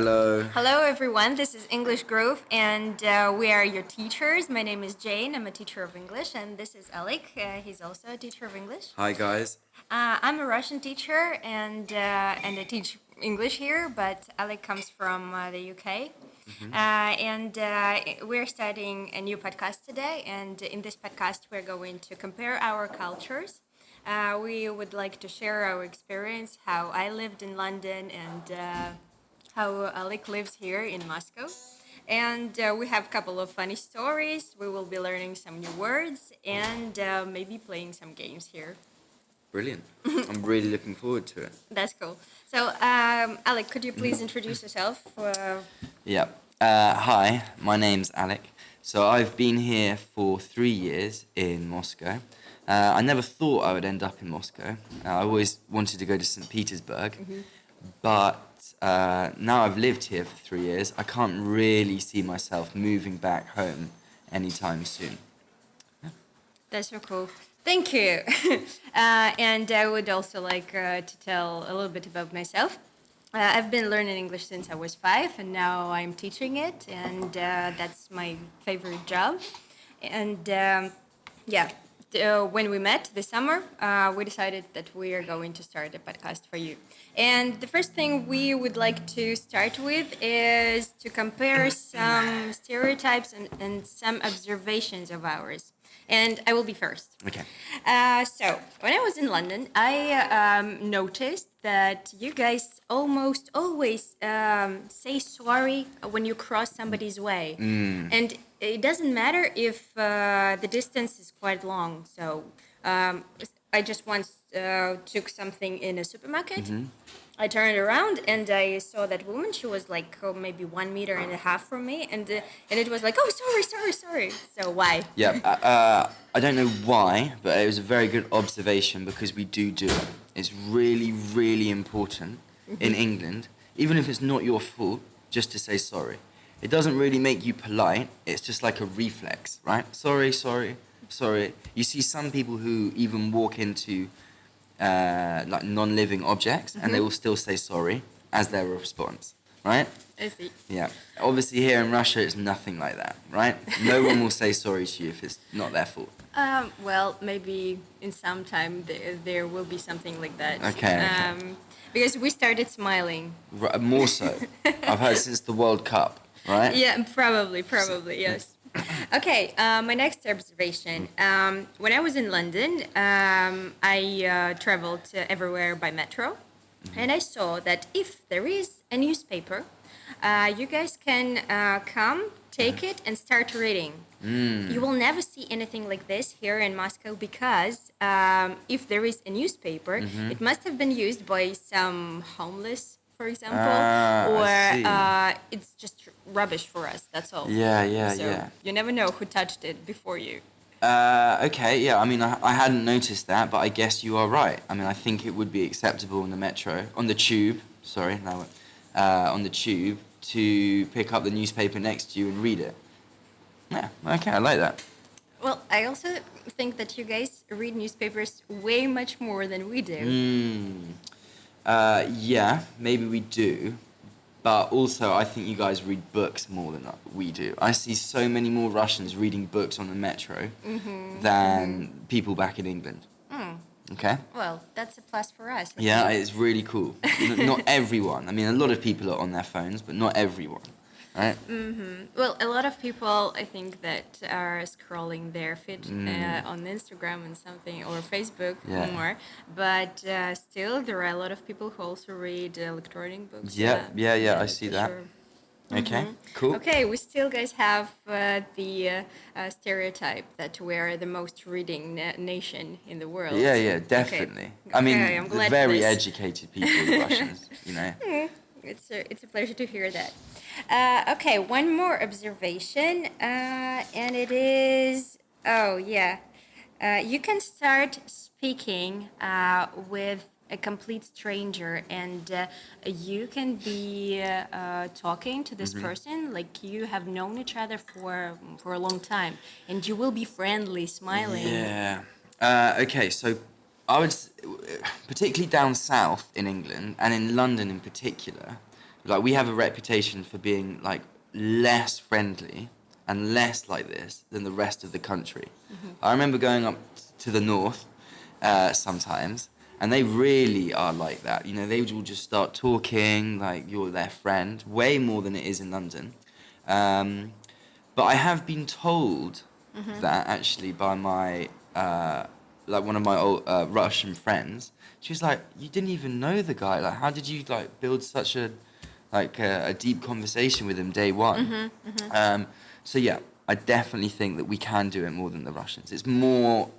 Hello. Hello, everyone. This is English Grove, and we are your teachers. My name is Jane. I'm a teacher of English, and this is Alec. He's also a teacher of English. Hi, guys. I'm a Russian teacher, and I teach English here. But Alec comes from the UK, and we're starting a new podcast today. And in this podcast, we're going to compare our cultures. We would like to share our experience, how I lived in London, and how Alec lives here in Moscow. And we have a couple of funny stories. We will be learning some new words and maybe playing some games here. Brilliant. I'm really looking forward to it. That's cool. So, Alec, could you please introduce yourself? Yeah. Hi, my name's Alec. So I've been here for 3 years in Moscow. I never thought I would end up in Moscow. I always wanted to go to St. Petersburg. But now I've lived here for 3 years, I can't really see myself moving back home anytime soon. That's so cool. Thank you. And I would also like to tell a little bit about myself. I've been learning English since I was 5, and now I'm teaching it, and that's my favorite job. And when we met this summer, we decided that we are going to start a podcast for you. And the first thing we would like to start with is to compare some stereotypes and some observations of ours. And I will be first. Okay. So, when I was in London, I noticed that you guys almost always say sorry when you cross somebody's way. And it doesn't matter if the distance is quite long. So, I just once took something in a supermarket. I turned around and I saw that woman. She was like maybe 1.5 meters from me, and it was like, oh, sorry. So why? Yeah, I don't know why, but it was a very good observation because we do it. It's really, really important in England, even if it's not your fault, just to say sorry. It doesn't really make you polite. It's just like a reflex, right? Sorry. You see some people who even walk into like non-living objects, and they will still say sorry as their response, right? I see. Yeah. Obviously, here in Russia, it's nothing like that, right? No one will say sorry to you if it's not their fault. Well, maybe in some time there will be something like that. Okay. Because we started smiling. More so. I've heard since the World Cup, right? Yeah, probably, yes. Okay, my next observation. When I was in London, I traveled everywhere by metro, and I saw that if there is a newspaper, you guys can come, take it, and start reading. You will never see anything like this here in Moscow because if there is a newspaper, it must have been used by some homeless, for example, or it's just rubbish for us. That's all. Yeah. You never know who touched it before you. Okay, yeah, I mean, I hadn't noticed that, but I guess you are right. I mean, I think it would be acceptable on the metro, on the tube, on the tube, to pick up the newspaper next to you and read it. Yeah, okay, I like that. Well, I also think that you guys read newspapers way much more than we do. Yeah, maybe we do, but also I think you guys read books more than we do. I see so many more Russians reading books on the metro than people back in England. Okay? Well, that's a plus for us. Yeah, it's really cool. Not everyone. I mean, a lot of people are on their phones, but not everyone. Right? Well, a lot of people, I think, that are scrolling their feed on Instagram and something, or Facebook more. But still, there are a lot of people who also read electronic books. Yeah, I see that. Sure. Okay, cool. Okay, we still, guys, have the stereotype that we're the most reading nation in the world. Yeah, definitely. Okay. I mean, I'm glad for very this. educated people, the Russians, you know. It's a pleasure to hear that. Okay, one more observation, and it is, you can start speaking with a complete stranger, and you can be talking to this person like you have known each other for a long time, and you will be friendly, smiling. Yeah. Okay, so I would, particularly down south in England and in London in particular, Like we have a reputation for being like less friendly and less like this than the rest of the country. I remember going up to the north sometimes, and they really are like that. You know, they will just start talking like you're their friend, way more than it is in London. But I have been told that actually by my like one of my old Russian friends. She was like, "You didn't even know the guy. Like, how did you like build such a deep conversation with him day one?" So yeah, I definitely think that we can do it more than the Russians. It's more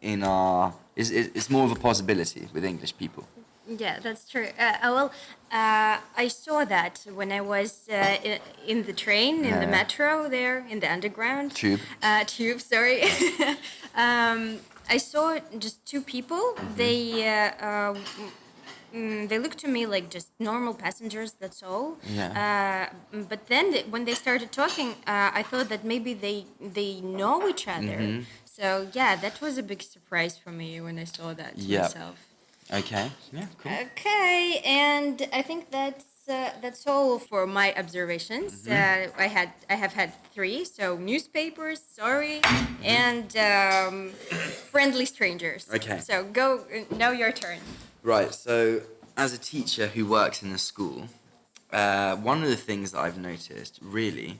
in our. It's more of a possibility with English people. Yeah, that's true. I saw that when I was in the train, in the Yeah. metro there, in the underground. Tube. Tube, sorry. I saw just two people. They looked to me like just normal passengers, that's all. Yeah. But then when they started talking, I thought that maybe they know each other. So yeah, that was a big surprise for me when I saw that Yeah. myself. Okay. Yeah. Cool. Okay, and I think that's all for my observations. I have had three, so newspapers, sorry, and friendly strangers. Okay. So go now, your turn. Right. So, as a teacher who works in a school, one of the things that I've noticed really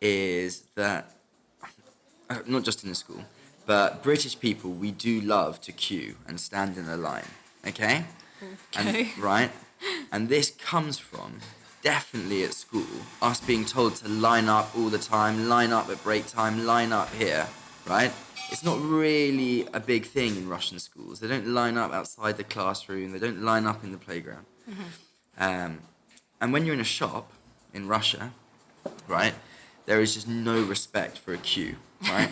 is that not just in the school, but British people, we do love to queue and stand in a line. Okay. Okay. And, right. And this comes from definitely at school us being told to line up all the time, line up at break time, line up here. Right. It's not really a big thing in Russian schools. They don't line up outside the classroom. They don't line up in the playground. And when you're in a shop in Russia, right, there is just no respect for a queue, right?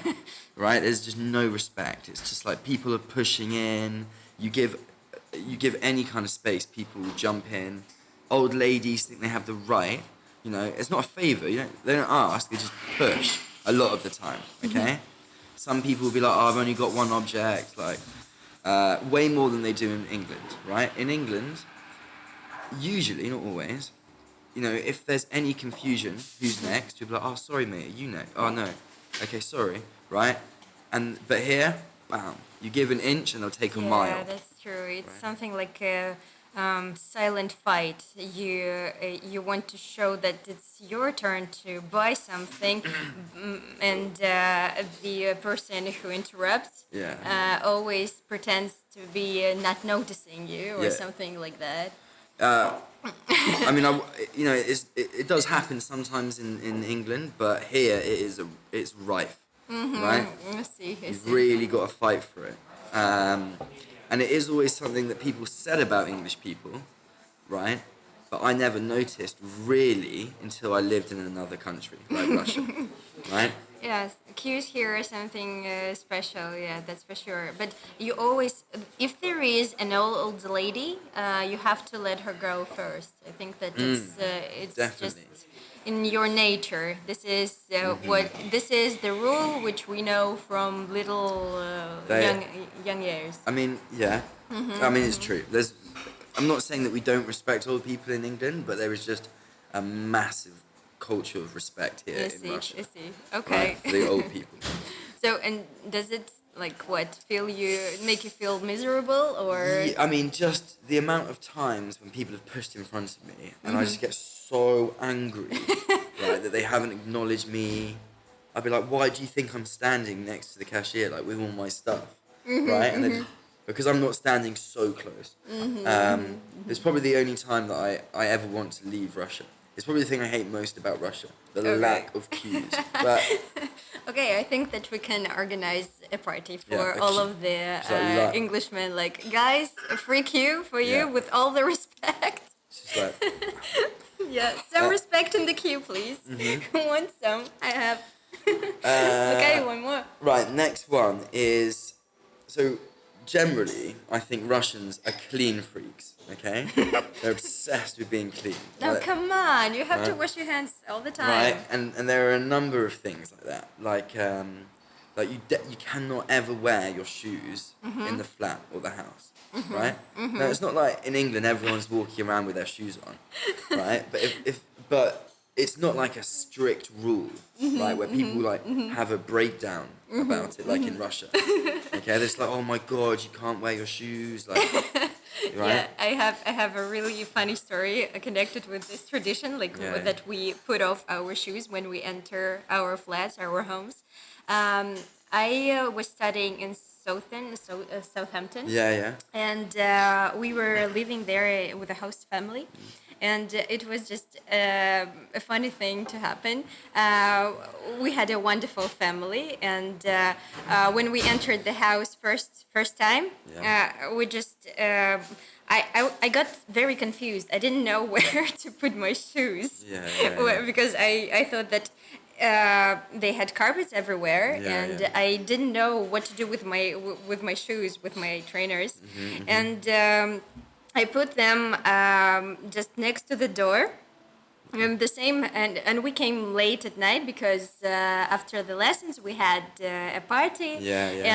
Right? There's just no respect. It's just like people are pushing in. You give any kind of space, people will jump in. Old ladies think they have the right. You know, it's not a favor. They don't ask. They just push a lot of the time. Okay. Some people will be like, "Oh, I've only got one object." Like, way more than they do in England, right? In England, usually, not always, you know, if there's any confusion, who's next? You'll be like, "Oh, sorry, mate, are you next?" "Oh, no." "Okay, sorry," right? But here, bam, you give an inch and they'll take a mile. Yeah, that's true. It's Right. something like a silent fight. You want to show that it's your turn to buy something, and the person who interrupts Yeah. always pretends to be not noticing you or Yeah. something like that. I mean, it does happen sometimes in England, but here it's rife, right? I see. I You've see. really got to fight for it. And it is always something that people said about English people, right? But I never noticed really until I lived in another country, like Russia, right? Yes, queues here are something special. Yeah, that's for sure. But you always, if there is an old lady, you have to let her go first. I think that it's definitely. just in your nature. This is this is the rule which we know from little They- young years. I mean, yeah. I mean, it's true. I'm not saying that we don't respect old people in England, but there is just a massive culture of respect here I in see. Russia. I see. Okay. Right, for the old people. So, and does it like what make you feel miserable or? Yeah, I mean, just the amount of times when people have pushed in front of me, and I just get so angry, right, that they haven't acknowledged me. I'd be like, why do you think I'm standing next to the cashier, like with all my stuff, right? And then, because I'm not standing so close. It's probably the only time that I ever want to leave Russia. It's probably the thing I hate most about Russia, the Okay. lack of queues. But Okay, I think that we can organize a party for Yeah, all of the like- Englishmen. Like, guys, a free queue for you Yeah. with all the respect. it's just like, Yeah, some respect in the queue, please. Who wants some? I have. Okay, one more. right, next one is, so generally, I think Russians are clean freaks, okay? They're obsessed with being clean. No, Like- come on. You have to Right. wash your hands all the time. Right, and there are a number of things like that. Like you cannot ever wear your shoes in the flat or the house. right? Now it's not like in England everyone's walking around with their shoes on, right? But but it's not like a strict rule, right? Where people like have a breakdown about it, like in Russia. Okay, it's like, oh my god, you can't wear your shoes, like, right? Yeah, I have a really funny story connected with this tradition, like Yeah. that we put off our shoes when we enter our flats, our homes. I was studying in Southampton, Yeah. and we were living there with a host family, and it was just a funny thing to happen. We had a wonderful family, and when we entered the house first time, we just I got very confused. I didn't know where to put my shoes. Yeah. Because I thought that they had carpets everywhere, and I didn't know what to do with my shoes, with my trainers, and I put them just next to the door. And the same, and we came late at night because after the lessons we had a party,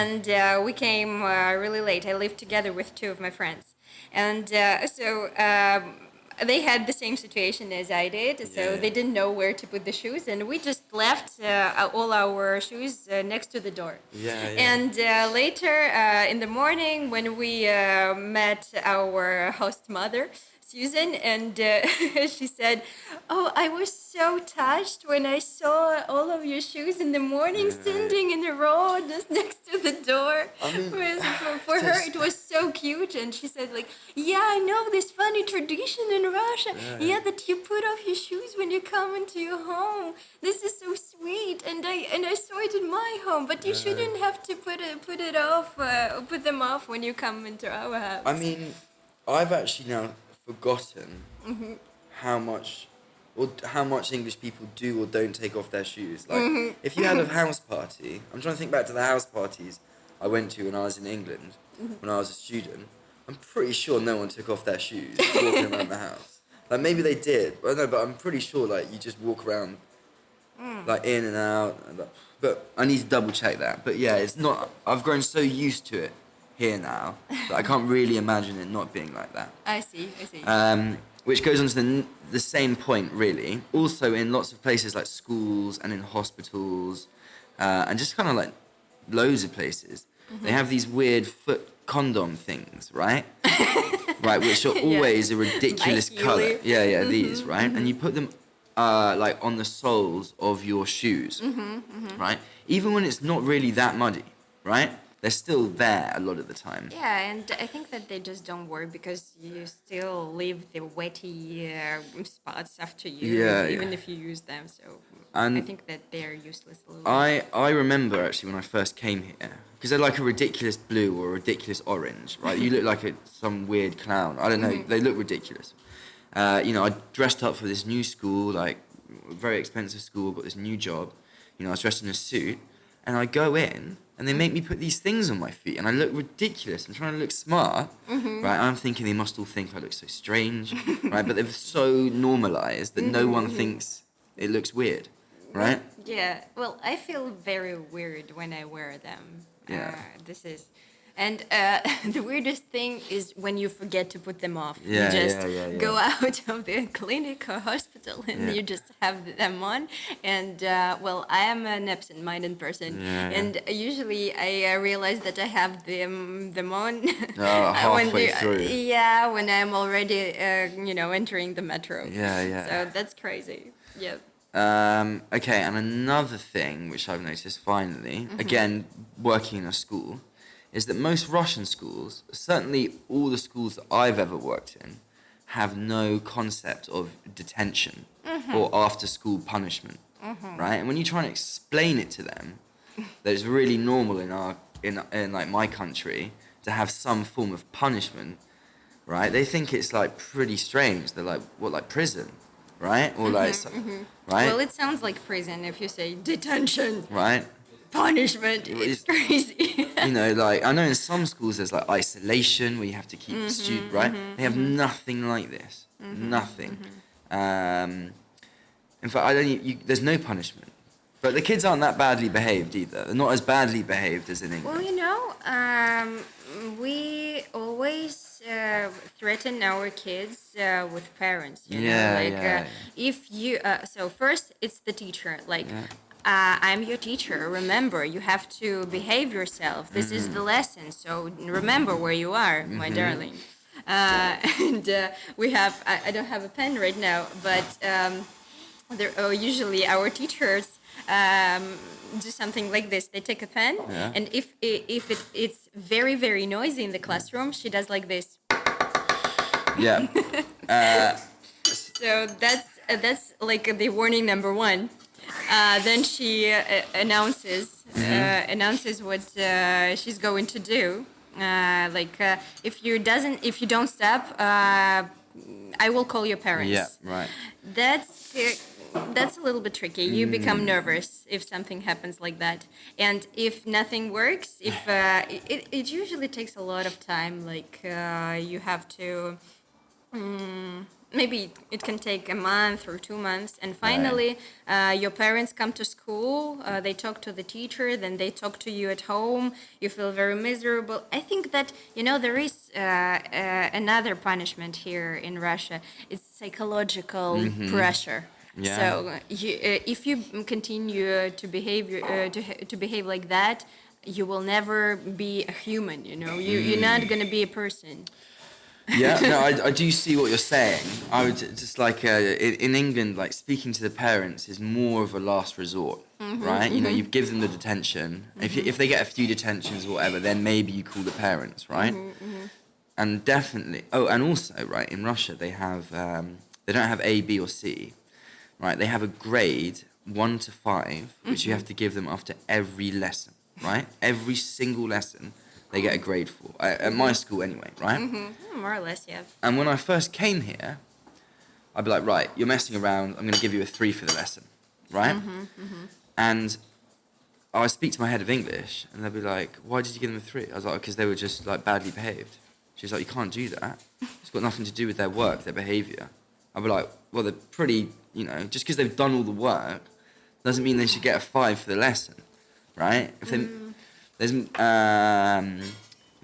and we came really late. I lived together with two of my friends, and so they had the same situation as I did. So they didn't know where to put the shoes, and we just left all our shoes next to the door. And later in the morning, when we met our host mother, Susan, and she said, "Oh, I was so touched when I saw all of your shoes in the morning standing in a row just next to the door." I mean, for her, it was so cute, and she said, "Like, yeah, I know this funny tradition in Russia. Yeah, that you put off your shoes when you come into your home. This is so sweet, and I saw it in my home. But you shouldn't have to put them off when you come into our house." I mean, I've actually now forgotten how much English people do or don't take off their shoes. Like, if you had a house party, I'm trying to think back to the house parties I went to when I was in England, when I was a student. I'm pretty sure no one took off their shoes walking around the house. Like, maybe they did, but I'm pretty sure like you just walk around like in and out. But I need to double check that. But yeah, it's not. I've grown so used to it here now that I can't really imagine it not being like that. I see. Which goes on to the same point, really. Also, in lots of places like schools and in hospitals, and just kind of like loads of places, they have these weird foot condom things, right? Right, which are always a ridiculous colour. Yeah, these, right? And you put them like on the soles of your shoes, right? Even when it's not really that muddy, right? They're still there a lot of the time. Yeah, and I think that they just don't work because you still leave the wetty spots after you, even if you use them. So I think that they're useless a little bit. I remember actually when I first came here, because they're like a ridiculous blue or a ridiculous orange, right? You look like some weird clown. I don't know. They look ridiculous. I dressed up for this new school, like very expensive school, got this new job. I was dressed in a suit, and I go in, and they make me put these things on my feet, and I look ridiculous. I'm trying to look smart, right? I'm thinking they must all think I look so strange, right? But they're so normalized that no one thinks it looks weird, right? Yeah, well, I feel very weird when I wear them. Yeah. And the weirdest thing is when you forget to put them off. Yeah, you just yeah. go out of the clinic or hospital and you just have them on. And well, I am an absent-minded person, and usually I realize that I have them on halfway through. Yeah, when I'm already entering the metro. Yeah. So that's crazy. Yeah. Okay, and another thing which I've noticed finally, again working in a school, is that most Russian schools, certainly all the schools that I've ever worked in, have no concept of detention or after-school punishment, right? And when you try and explain it to them, that it's really normal in like my country to have some form of punishment, right? They think it's like pretty strange. They're like, what, like prison, right? Or right? Well, it sounds like prison if you say detention, right? Punishment. It's crazy. Like I know in some schools there's like isolation where you have to keep the student, right? They have nothing like this. Nothing. In fact, there's no punishment. But the kids aren't that badly behaved either. They're not as badly behaved as in England. Well, we always threaten our kids with parents. You know, Yeah, like yeah. if you. So first, it's the teacher. Like, Yeah. I'm your teacher. Remember, you have to behave yourself. This is the lesson. So remember where you are, my darling. And we have. I don't have a pen right now, but usually our teachers do something like this. They take a pen, Yeah. and if it's very very noisy in the classroom, she does like this. Yeah. So that's like the warning number one. Then she announces what she's going to do. If you don't stop, I will call your parents. Yeah, right. That's a little bit tricky. You become nervous if something happens like that, and if nothing works, if it usually takes a lot of time. Like you have to. Maybe it can take a month or 2 months, and finally your parents come to school, they talk to the teacher, then they talk to you at home, you feel very miserable. I think that there is another punishment here in Russia. It's psychological pressure. Yeah. So if you continue to to behave like that, you will never be a human. You're not gonna be a person. Yeah, no, I do see what you're saying. I would just like in England, like speaking to the parents is more of a last resort, right? You give them the detention. If they get a few detentions or whatever, then maybe you call the parents, right? And definitely. Oh, and also, right, in Russia they have they don't have A, B, or C, right? They have a grade 1 to 5, which you have to give them after every lesson, right? Every single lesson. They get a grade for at my school anyway, right? More or less, yeah. And when I first came here, I'd be like, right, you're messing around. I'm going to give you a 3 for the lesson, right? And I would speak to my head of English, and they'd be like, why did you give them a 3? I was like, because they were just like badly behaved. She's like, you can't do that. It's got nothing to do with their work, their behaviour. I'd be like, well, they're pretty, just because they've done all the work doesn't mean they should get a 5 for the lesson, right? If they and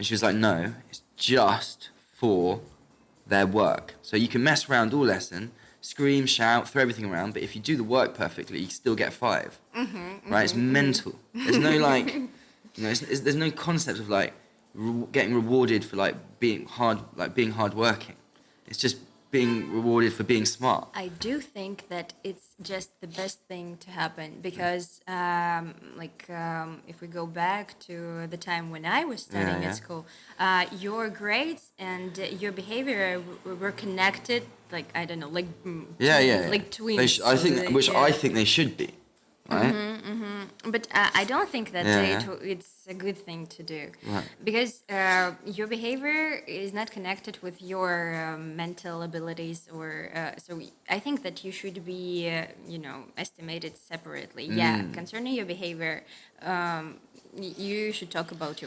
she was like, no, it's just for their work. So you can mess around all lesson, scream, shout, throw everything around, but if you do the work perfectly, you still get a 5. Right? It's mental. There's no there's no concept of like getting rewarded for like being hardworking. It's just being rewarded for being smart. I do think that it's just the best thing to happen because, if we go back to the time when I was studying at school, your grades and your behavior were connected. Like I don't know, like like twins. I think they should be, right? But I don't think that it's a good thing to do, Right. because your behavior is not connected with your mental abilities, or so I think that you should be estimated separately. Yeah, concerning your behavior, you should talk about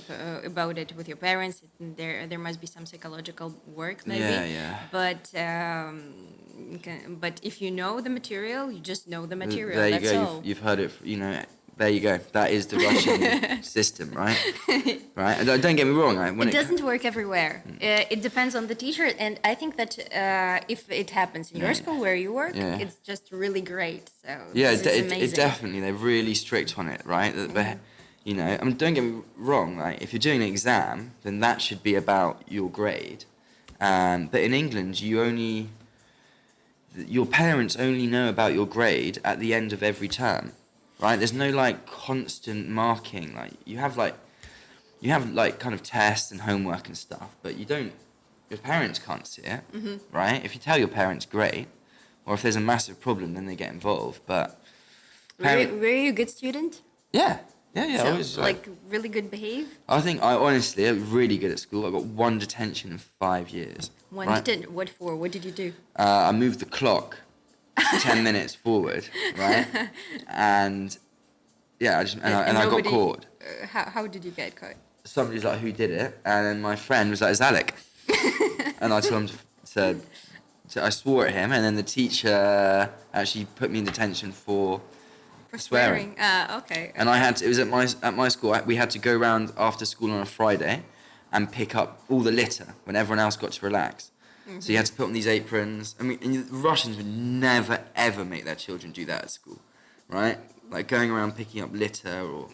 it with your parents. There must be some psychological work maybe. Yeah. But if you know the material, you just know the material. There you That's go. all. You've heard it. There you go. That is the Russian system, right? Right. And don't get me wrong. It doesn't work everywhere. It depends on the teacher, and I think that if it happens in your school where you work, it's just really great. So it definitely, they're really strict on it, right? Don't get me wrong. Like if you're doing an exam, then that should be about your grade. But in England, your parents only know about your grade at the end of every term, right? There's no like constant marking. Like you have kind of tests and homework and stuff, but your parents can't see it, right? If you tell your parents, great, or if there's a massive problem, then they get involved. But were you a good student? Yeah. So, I was really good behave. I think I was really good at school. I got 1 detention in 5 years. What for? What did you do? I moved the clock 10 minutes forward, right? And I got caught. How did you get caught? Somebody's like, who did it? And then my friend was like, Zalek. And I told him I swore at him, and then the teacher actually put me in detention for swearing. Okay. And I had to, it was at my school. We had to go around after school on a Friday, and pick up all the litter when everyone else got to relax. So you had to put on these aprons. I mean, and the Russians would never ever make their children do that at school, right? Like going around picking up litter or.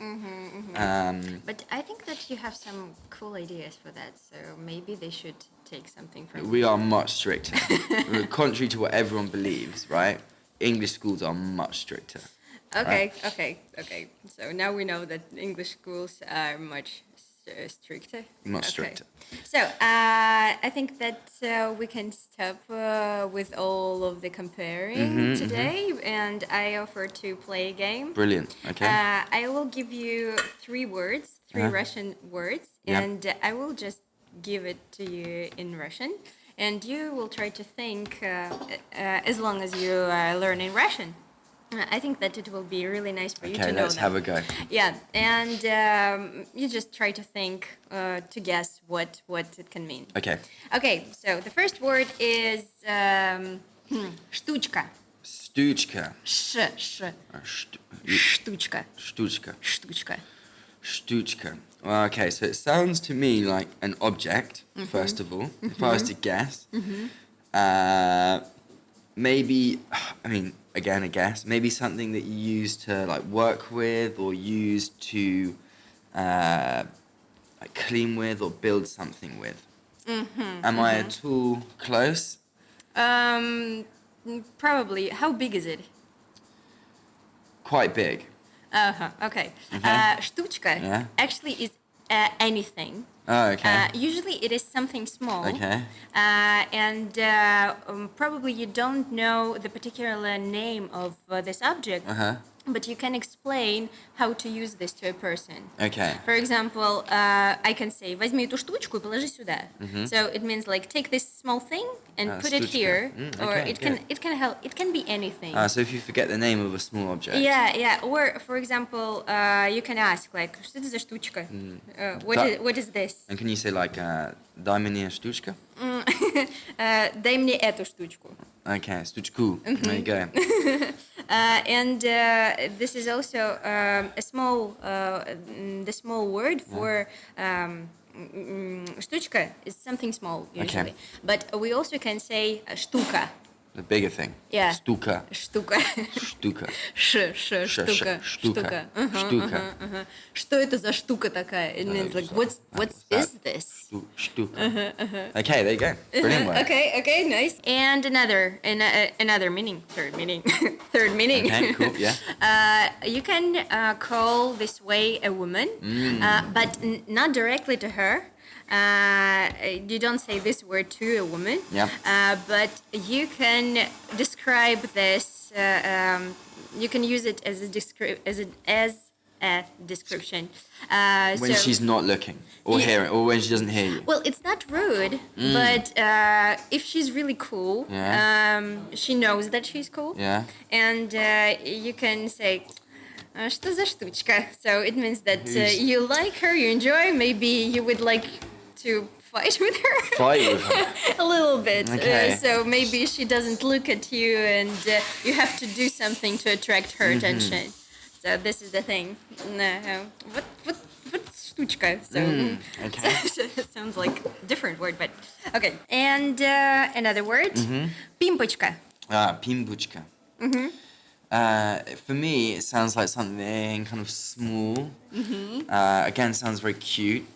But I think that you have some cool ideas for that, so maybe they should take something from We are much stricter. Contrary to what everyone believes, right? English schools are much stricter. Okay. So now we know that English schools are much stricter. Much stricter. So I think that we can stop with all of the comparing today, and I offer to play a game. Brilliant. Okay. I will give you three Russian words, and I will just give it to you in Russian, and you will try to think as long as you are learning Russian. I think that it will be really nice for you to know. Okay, let's have a go. Yeah, and you just try to think to guess what it can mean. Okay. Okay, so the first word is штучка. Stuchka. Штучка. Stuchka. Штучка. Stuchka. Well, okay, so it sounds to me like an object, first of all, if I was to guess. Maybe, I mean, again, a guess, maybe something that you use to like work with or use to like clean with or build something with. Am I at all close? Probably. How big is it? Quite big. Okay. Okay. Штучка Yeah. actually is anything. Oh, okay. Usually it is something small. Okay. And probably you don't know the particular name of this object, but you can explain how to use this to a person. Okay. For example, I can say, возьми эту штучку и положи сюда. So it means like take this small thing and put it штучка. here, or Okay, it can help. It can be anything. So if you forget the name of a small object. Yeah. Or for example, you can ask like, что это за штучка? What is this? And can you say like, дай мне штучка? Дай мне эту штучку. Okay, штучку. There you go. And this is also a small, the small word for штучка is something small usually. Okay. But we also can say штука. The bigger thing. Yeah. Stuka. Штука. Штука. Штука. Штука. Штука. Что это за штука такая? It means like, what is this? Штука. Okay, there you go. Brilliant word. Okay, nice. And another meaning, third meaning. Okay, cool, yeah. You can call this way a woman, but not directly to her. You don't say this word to a woman. Yeah. But you can describe this. You can use it as a description. When she's not looking or hearing, or when she doesn't hear you. Well, it's not rude, but if she's really cool, she knows that she's cool. Yeah. And you can say, что за штучка? So it means that you like her, you enjoy, maybe you would like to fight with her. Fight with her. A little bit. Okay. So maybe she doesn't look at you and you have to do something to attract her attention. So this is the thing. What штучка? So, Okay. so it sounds like a different word, but okay. And another word, пимпочка. Pimbuchka. For me, it sounds like something kind of small. Again, sounds very cute.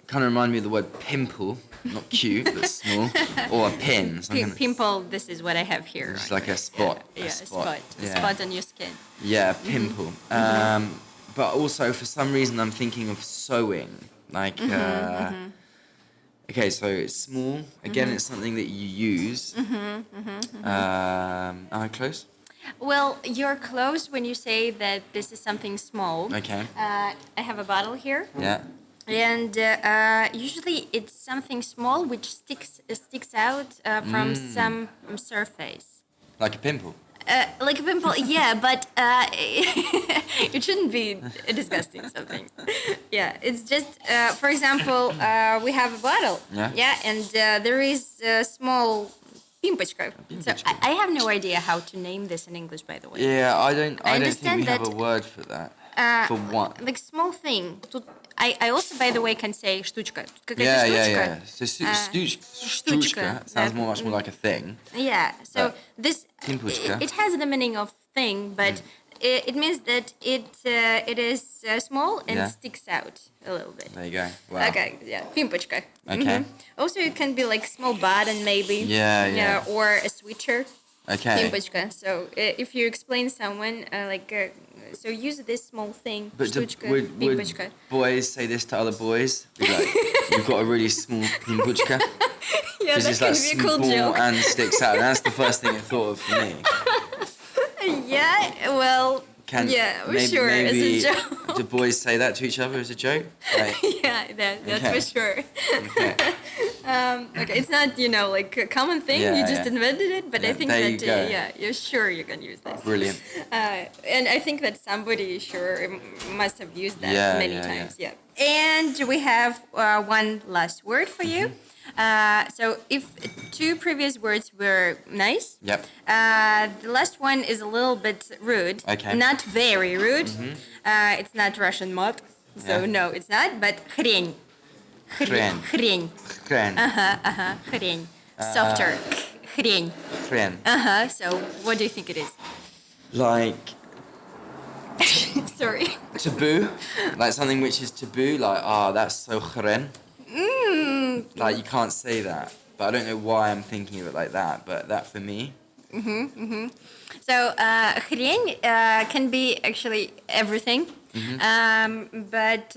Kind of remind me of the word pimple, not cute, but small, or a pin. Pimple. This is what I have here. It's like a spot. Yeah, a Yeah. spot on your skin. Yeah, pimple. But also, for some reason, I'm thinking of sewing. Like, okay, so it's small. Again, it's something that you use. Am I close? Well, you're close when you say that this is something small. Okay. I have a bottle here. Yeah. And usually it's something small which sticks out from some surface. Like a pimple. Like a pimple, yeah, but it shouldn't be a disgusting something. Yeah, it's just, for example, we have a bottle. Yeah. Yeah, and there is a small Пимпочка. So Пимпочка. I have no idea how to name this in English, by the way. Yeah, I don't think understand we have a that, word for that. For what? Like small thing. Тут I also, by the way, can say штучка. Какая-то Yeah, штучка. yeah. So Штучка, stuchka sounds да. much more like a thing. Yeah. So this Пимпочка. it has the meaning of thing, but it means that it is small and Yeah. sticks out a little bit. There you go. Wow. Okay, yeah, пимпочка. Okay. Also, it can be like small button maybe. Yeah. Or a switcher. Okay. Пимпочка. So if you explain someone so use this small thing. But Штучка, would пимпочка. boys say this to other boys? Be like, you've got a really small pimpuchka? Yeah, Because that it's can like be a cool small joke. and sticks out. That's the first thing I thought of for me. Yeah, well, yeah, sure, as a joke. Do boys say that to each other as a joke? Like, Yeah, that's Okay. for sure. okay. Okay, it's not, like a common thing. Yeah, You just yeah. invented it, but I Yeah, think there that, you go. you're sure you can use this. Brilliant. And I think that somebody must have used that Yeah, many yeah, times. Yeah. And we have one last word for you. So if two previous words were nice, Yep. the last one is a little bit rude. Okay. Not very rude. It's not Russian mop, so Yeah. no, it's not. But хрень. Хрень. Хрень. Хрен. Хрень. Softer. Хрень. Хрен. So what do you think it is? Like Sorry. taboo. Like something which is taboo. Like, that's so хрен. Like you can't say that. But I don't know why I'm thinking of it like that. But that for me. So хрень can be actually everything. But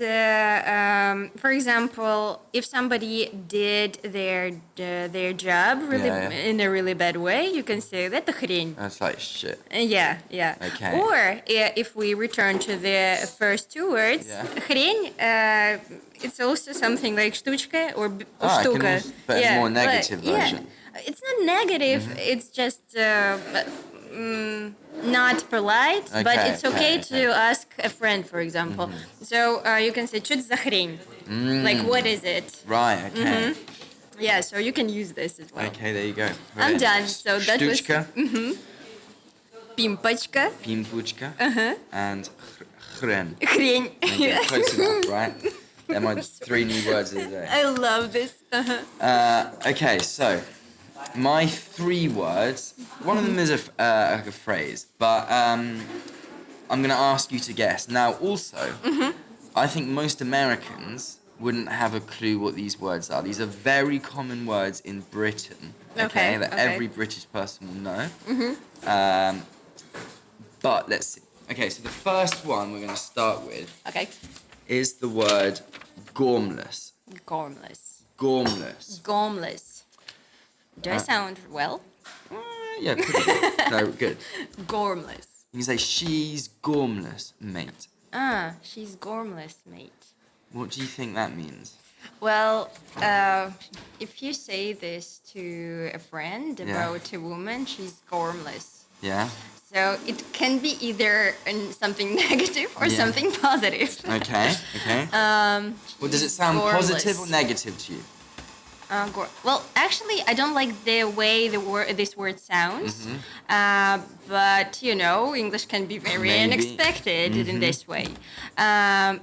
for example, if somebody did their job really Yeah, yeah. in a really bad way, you can say that хрень. That's like shit. Yeah. Okay. Or if we return to the first two words, Yeah. хрень, it's also something like штучка or it can штука. also- but a more negative version. It's not negative. It's just not polite, but Okay, it's okay okay, to ask a friend, for example. So you can say что это за хрень? Like what is it? Right. Okay. Yeah, so you can use this as well. Okay. There you go. I'm Brilliant. done. So that was Штучка, пимпочка, пимпучка, and хрен. хрень. Okay, close enough, right? They're my three new words of the day. I love this. Okay, so my three words. One of them is like a phrase, but I'm going to ask you to guess. Now, also, I think most Americans wouldn't have a clue what these words are. These are very common words in Britain. Okay, that okay. every British person will know. But let's see. Okay, so the first one we're going to start with Okay. is the word gormless. Gormless. Gormless. Gormless. Do I sound well? Yeah, pretty good. No, good. Gormless. You can say she's gormless, mate. She's gormless, mate. What do you think that means? Well, if you say this to a friend Yeah. about a woman, she's gormless. Yeah. So it can be either something negative or Yeah. something positive. Okay. Okay. Well, does it sound positive or negative to you? Well, actually, I don't like the way this word sounds. But English can be very Maybe. unexpected in this way.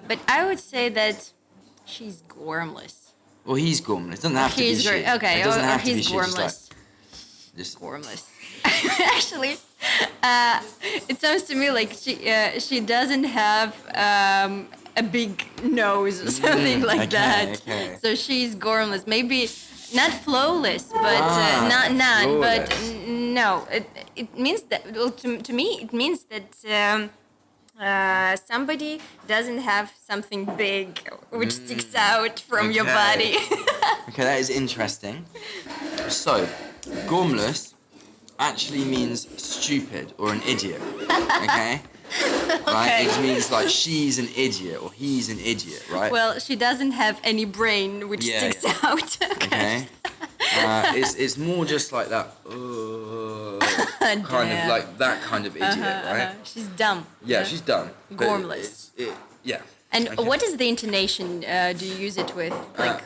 But I would say that she's gormless. Well, he's gormless. It doesn't have to be He's she. okay, It doesn't or have to be he's she. gormless. Just Gormless. Actually, it sounds to me like she doesn't have a big nose or something like okay, that. okay. So she's gormless. Maybe not flawless, but not none. But flawless. No, it means that. Well, to me, it means that. Somebody doesn't have something big which sticks out from your okay. body. Okay, that is interesting. So, gormless actually means stupid or an idiot. Okay? Right? Okay. It means like she's an idiot or he's an idiot, right? Well, she doesn't have any brain which Yeah, sticks yeah. out. Okay. It's more just like that kind of Damn. like that kind of idiot, right? She's dumb. Yeah, she's done. But Gormless. Yeah. And Okay. what is the intonation? Do you use it with? Like,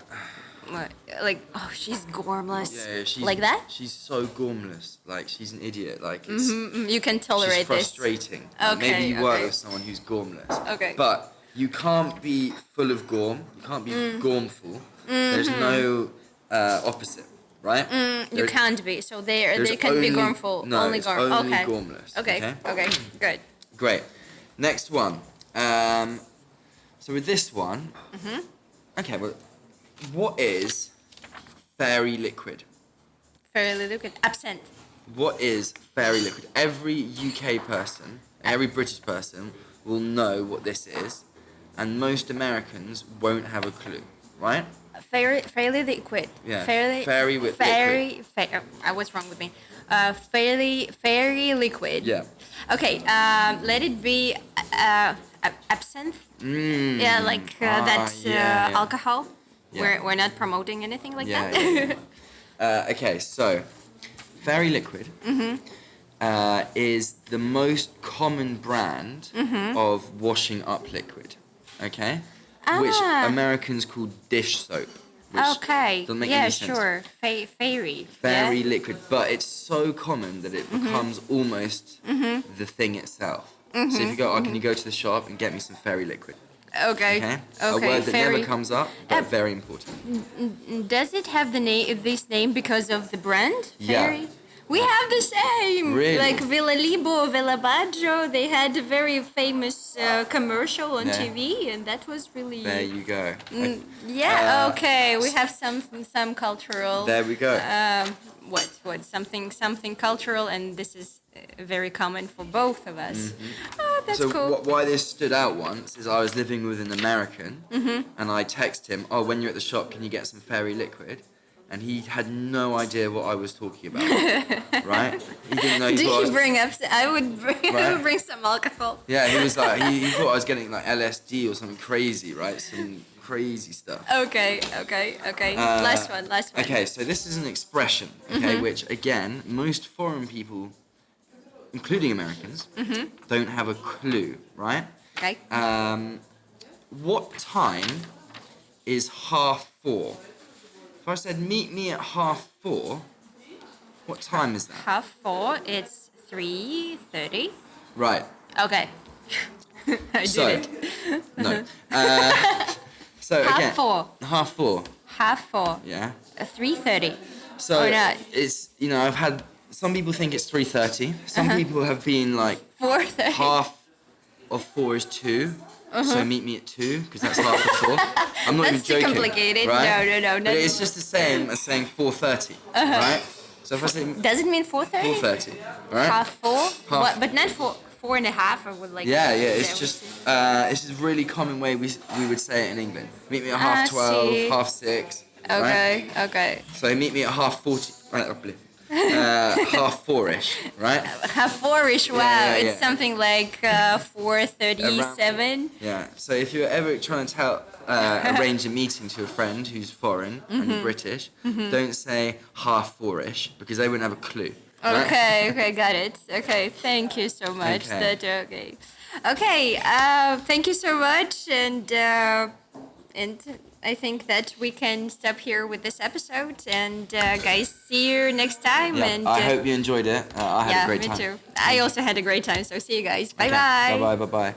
like, oh, she's gormless. Yeah, she's like that? She's so gormless. Like she's an idiot. Like it's You can tolerate she's this. frustrating. Like, Okay, maybe you work okay. with someone who's gormless. Okay. But you can't be full of gorm. You can't be gormful. There's no opposite, right? You There- can't be. So they there's can be only- gormful. No, only it's gorm. only Okay. gormless. Okay. Okay. Good. Great. Next one. So with this one. Okay. Well, what is fairy liquid? Fairly liquid. Absent. What is fairy liquid? Every UK person, every British person will know what this is, and most Americans won't have a clue, right? Fairly liquid. Yeah, Fairly. fairy with I was wrong with me. Fairy liquid. Yeah. Okay. Let it be absinthe. Yeah, like yeah. alcohol. Yeah. We're not promoting anything like Yeah, that. yeah, okay, so fairy liquid is the most common brand of washing up liquid, okay? Which Ah. Americans call dish soap. Which Okay. doesn't make Yeah, any sense. sure. Fairy. Fairy Yeah? liquid, but it's so common that it becomes almost the thing itself. So if you go, can you go to the shop and get me some fairy liquid? Okay. Okay. Okay. A word that fairy. never comes up, but very important. Does it have this name because of the brand? Yeah. Fairy? We have the same. Really? Like Villa Libo, Villa Baggio, they had a very famous commercial on Yeah. TV, and that was really. There you go. Yeah. Okay. We have some cultural. There we go. What something cultural, and this is very common for both of us. Oh, that's So cool. why this stood out once is I was living with an American, and I texted him, "Oh, when you're at the shop, can you get some fairy liquid?" And he had no idea what I was talking about. Right? He didn't know. Did thought I you was- bring up? I would Right. bring some alcohol. Yeah, he was like, he thought I was getting like LSD or something crazy, right? Some crazy stuff. Okay. Last one. Okay, so this is an expression, okay, which again, most foreign people, including Americans, don't have a clue, right? Okay. What time is 4:30? If I said meet me at 4:30, what time is that? 4:30. It's 3:30. Right. Okay. I So, did it. no. So again, 4:30. 4:30. 4:30. Yeah. 3:30. So Or not. it's I've had some people think it's 3:30. Some people have been like 4:30. half of 4 is 2. So meet me at 2 because that's half of 4. I'm not That's even too joking. complicated. Right? No. But it's just the same as saying 4:30, right? So if I say Does it mean 4:30? 4:30, right? 4:30. Half- What? But not 4:30. I would like. Yeah, to it's say. just this is a really common way we would say it in England. Meet me at I 12:30, see. 6:30. Okay. Right? Okay. So meet me at 40. 4:30ish, right? 4:30ish. Wow. Yeah, yeah. It's something like 4:37. Yeah. So if you're ever trying to arrange a meeting to a friend who's foreign and you're British, don't say 4:30ish because they wouldn't have a clue. right? Okay, got it. Okay, thank you so much. Okay. Okay, thank you so much, and I think that we can stop here with this episode. And guys, see you next time. Yeah, And I hope you enjoyed it. I had a great me time. too. I also had a great time. So see you guys. Bye Okay, bye. Bye bye.